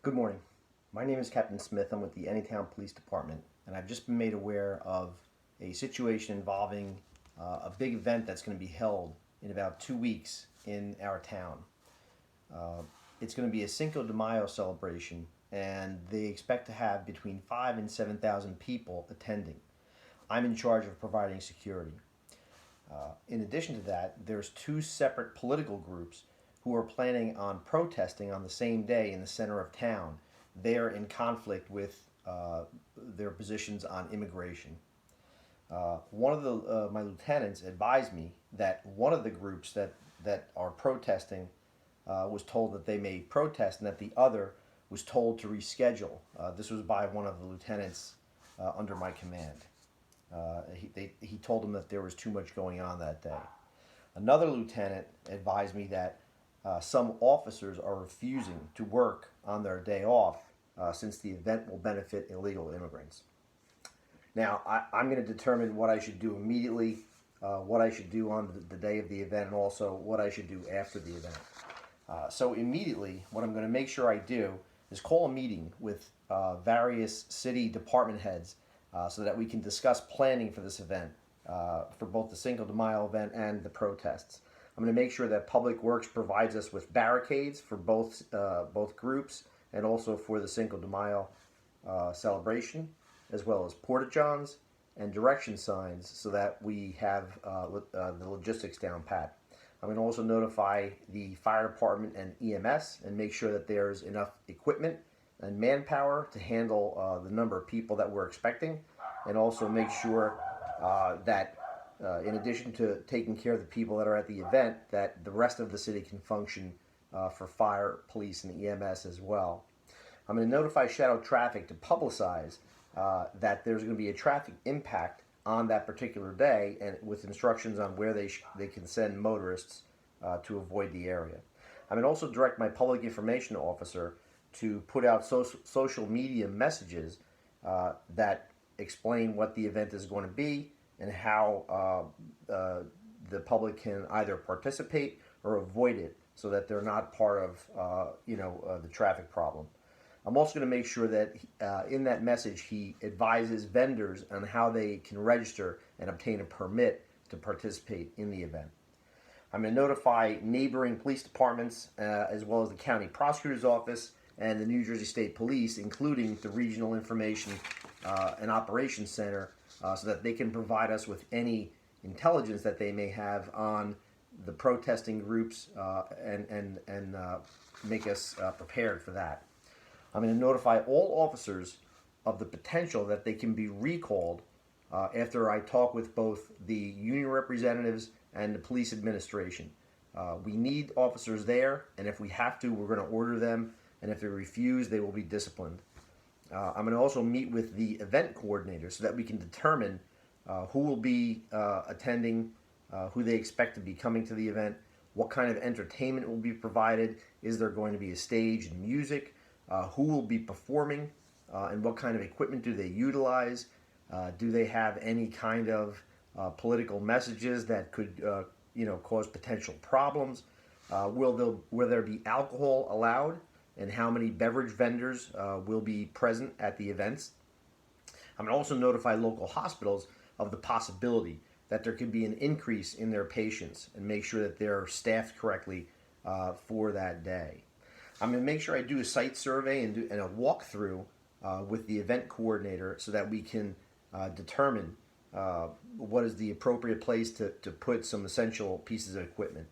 Good morning. My name is Captain Smith. I'm with the Anytown Police Department, and I've just been made aware of a situation involving a big event that's going to be held in about 2 weeks in our town. Uh, it's going to be a Cinco de Mayo celebration, and they expect to have between 5 and 7,000 people attending. I'm in charge of providing security. In addition to that, there's two separate political groups who are planning on protesting on the same day in the center of town. They're in conflict with their positions on immigration. One of my lieutenants advised me that one of the groups that are protesting was told that they may protest, and that the other was told to reschedule. This was by one of the lieutenants under my command. He told them that there was too much going on that day. Another lieutenant advised me that some officers are refusing to work on their day off since the event will benefit illegal immigrants. Now, I'm going to determine what I should do immediately, what I should do on the day of the event, and also what I should do after the event. So immediately, what I'm going to make sure I do is call a meeting with various city department heads so that we can discuss planning for this event, for both the Cinco de Mayo event and the protests. I'm going to make sure that Public Works provides us with barricades for both groups, and also for the Cinco de Mayo celebration, as well as porta-johns and direction signs, so that we have the logistics down pat. I'm going to also notify the fire department and EMS and make sure that there's enough equipment and manpower to handle the number of people that we're expecting, and also make sure that in addition to taking care of the people that are at the event, that the rest of the city can function for fire, police, and EMS as well. I'm going to notify Shadow Traffic to publicize that there's going to be a traffic impact on that particular day, and with instructions on where they can send motorists to avoid the area. I'm going to also direct my public information officer to put out social media messages that explain what the event is going to be, and how the public can either participate or avoid it, so that they're not part of the traffic problem. I'm also going to make sure that in that message he advises vendors on how they can register and obtain a permit to participate in the event. I'm going to notify neighboring police departments, as well as the county prosecutor's office and the New Jersey State Police, including the Regional Information and Operations Center, so that they can provide us with any intelligence that they may have on the protesting groups, and make us prepared for that. I'm going to notify all officers of the potential that they can be recalled after I talk with both the union representatives and the police administration. We need officers there, and if we have to, we're going to order them, and if they refuse, they will be disciplined. I'm going to also meet with the event coordinator so that we can determine who will be attending, who they expect to be coming to the event, what kind of entertainment will be provided, is there going to be a stage and music, who will be performing, and what kind of equipment do they utilize, do they have any kind of political messages that could cause potential problems, will there be alcohol allowed, and how many beverage vendors will be present at the events. I'm going to also notify local hospitals of the possibility that there could be an increase in their patients, and make sure that they're staffed correctly for that day. I'm going to make sure I do a site survey and a walkthrough with the event coordinator, so that we can determine what is the appropriate place to put some essential pieces of equipment.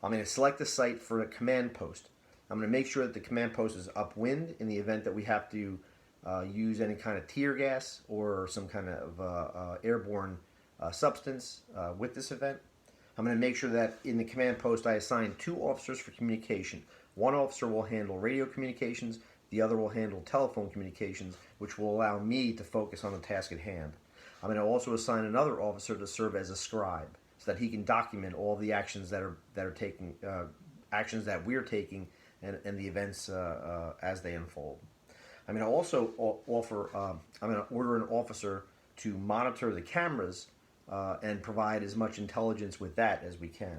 I'm going to select a site for a command post. I'm going to make sure that the command post is upwind in the event that we have to use any kind of tear gas or some kind of airborne substance with this event. I'm going to make sure that in the command post I assign 2 officers for communication. One officer will handle radio communications, the other will handle telephone communications, which will allow me to focus on the task at hand. I'm going to also assign another officer to serve as a scribe, so that he can document all the actions that are taking, actions that we're taking, and the events as they unfold. I'm going to also I'm going to order an officer to monitor the cameras and provide as much intelligence with that as we can.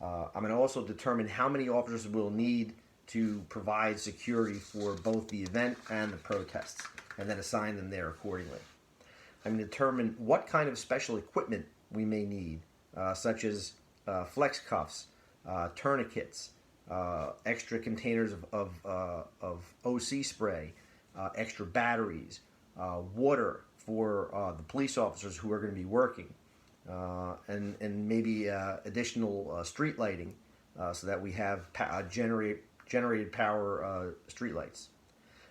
I'm going to also determine how many officers we'll need to provide security for both the event and the protests, and then assign them there accordingly. I'm going to determine what kind of special equipment we may need, such as flex cuffs, tourniquets, extra containers of OC spray, extra batteries, water for the police officers who are going to be working, and maybe additional street lighting, so that we have generated power street lights.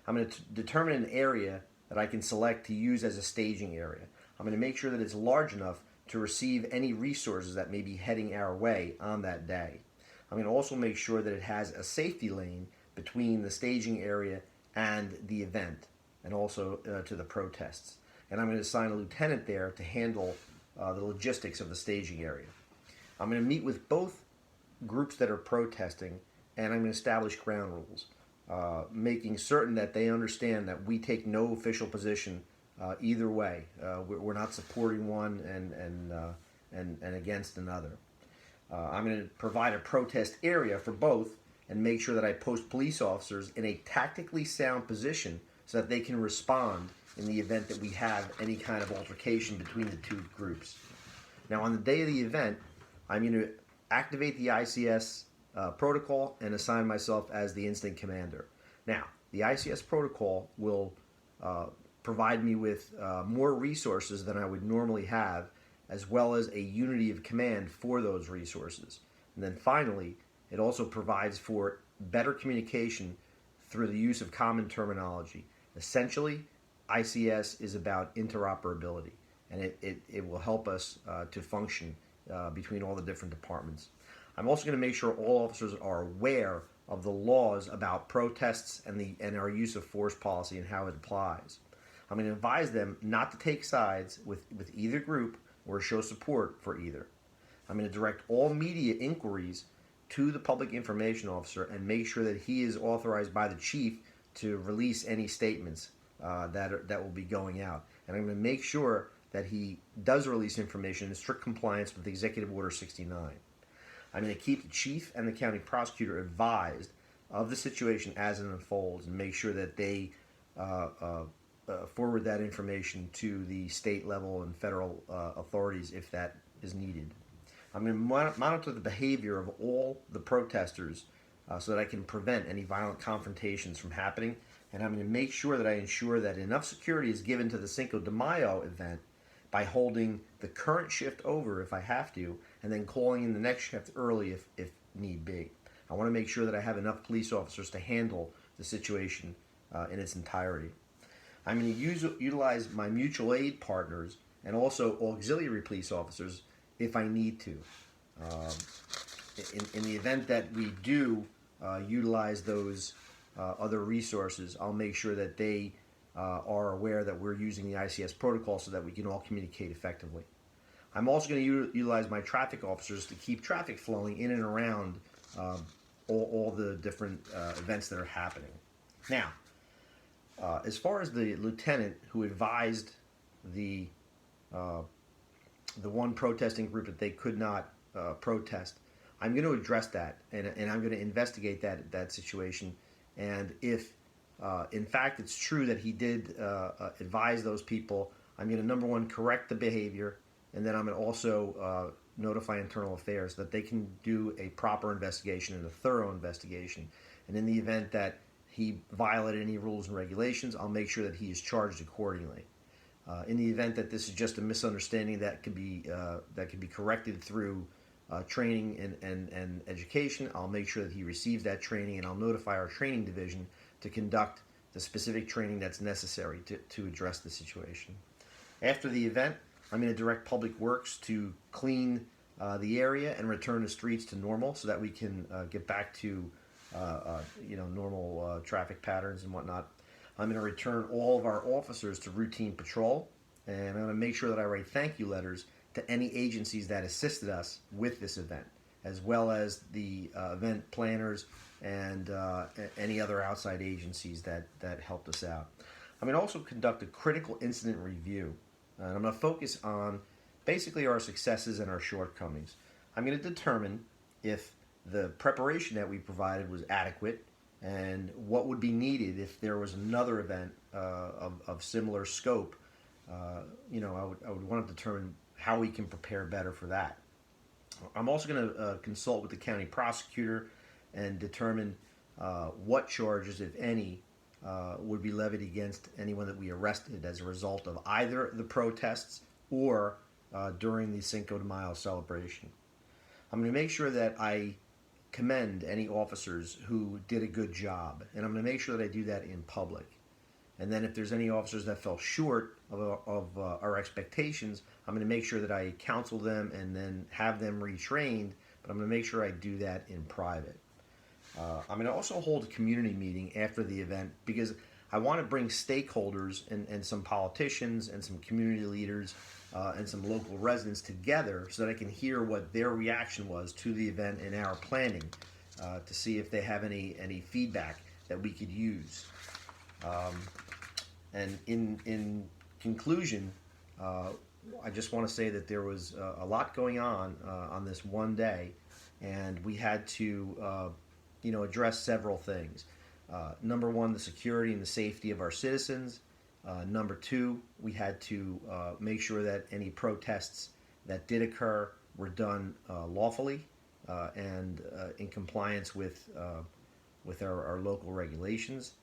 I'm going to determine an area that I can select to use as a staging area. I'm going to make sure that it's large enough to receive any resources that may be heading our way on that day. I'm going to also make sure that it has a safety lane between the staging area and the event, and also to the protests. And I'm going to assign a lieutenant there to handle the logistics of the staging area. I'm going to meet with both groups that are protesting, and I'm going to establish ground rules, making certain that they understand that we take no official position either way. We're not supporting one and against another. I'm going to provide a protest area for both and make sure that I post police officers in a tactically sound position so that they can respond in the event that we have any kind of altercation between the two groups. Now, on the day of the event, I'm going to activate the ICS protocol and assign myself as the incident commander. Now, the ICS protocol will provide me with more resources than I would normally have, as well as a unity of command for those resources. And then finally, it also provides for better communication through the use of common terminology. Essentially, ICS is about interoperability, and it will help us to function between all the different departments. I'm also going to make sure all officers are aware of the laws about protests and our use of force policy and how it applies. I'm going to advise them not to take sides with either group or show support for either. I'm going to direct all media inquiries to the public information officer and make sure that he is authorized by the chief to release any statements that will be going out. And I'm going to make sure that he does release information in strict compliance with Executive Order 69. I'm going to keep the chief and the county prosecutor advised of the situation as it unfolds and make sure that they forward that information to the state level and federal authorities if that is needed. I'm going to monitor the behavior of all the protesters so that I can prevent any violent confrontations from happening, and I'm going to make sure that I ensure that enough security is given to the Cinco de Mayo event by holding the current shift over if I have to, and then calling in the next shift early if need be. I want to make sure that I have enough police officers to handle the situation in its entirety. I'm going to utilize my mutual aid partners and also auxiliary police officers if I need to. In the event that we do utilize those other resources, I'll make sure that they are aware that we're using the ICS protocol so that we can all communicate effectively. I'm also going to utilize my traffic officers to keep traffic flowing in and around all the different events that are happening. Now, as far as the lieutenant who advised the one protesting group that they could not protest, I'm going to address that, and I'm going to investigate that situation. And if, in fact, it's true that he did advise those people, I'm going to, number one, correct the behavior, and then I'm going to also notify Internal Affairs so that they can do a proper investigation and a thorough investigation. And in the event that he violated any rules and regulations, I'll make sure that he is charged accordingly. In the event that this is just a misunderstanding that can be corrected through training and education, I'll make sure that he receives that training, and I'll notify our training division to conduct the specific training that's necessary to address the situation. After the event, I'm going to direct Public Works to clean the area and return the streets to normal so that we can get back to normal traffic patterns and whatnot. I'm going to return all of our officers to routine patrol, and I'm going to make sure that I write thank you letters to any agencies that assisted us with this event, as well as the event planners and any other outside agencies that helped us out. I'm going to also conduct a critical incident review, and I'm going to focus on basically our successes and our shortcomings. I'm going to determine if the preparation that we provided was adequate, and what would be needed if there was another event of similar scope. I would want to determine how we can prepare better for that. I'm also going to consult with the county prosecutor and determine what charges, if any, would be levied against anyone that we arrested as a result of either the protests or during the Cinco de Mayo celebration. I'm going to make sure that I commend any officers who did a good job, and I'm going to make sure that I do that in public. And then if there's any officers that fell short of our expectations, I'm going to make sure that I counsel them and then have them retrained, but I'm going to make sure I do that in private. I'm going to also hold a community meeting after the event because I want to bring stakeholders and some politicians and some community leaders and some local residents together so that I can hear what their reaction was to the event and our planning to see if they have any feedback that we could use. And in conclusion, I just want to say that there was a lot going on this one day, and we had to address several things. Number one, the security and the safety of our citizens. Number two, we had to make sure that any protests that did occur were done lawfully and in compliance with our local regulations,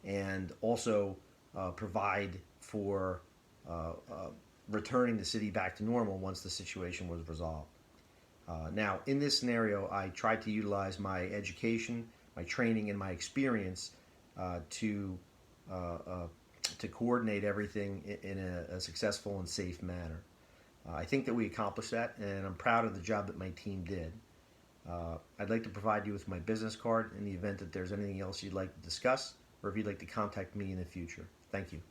and also provide for returning the city back to normal once the situation was resolved. Now, in this scenario, I tried to utilize my education, my training, and my experience to coordinate everything in a successful and safe manner. I think that we accomplished that, and I'm proud of the job that my team did. I'd like to provide you with my business card in the event that there's anything else you'd like to discuss, or if you'd like to contact me in the future. Thank you.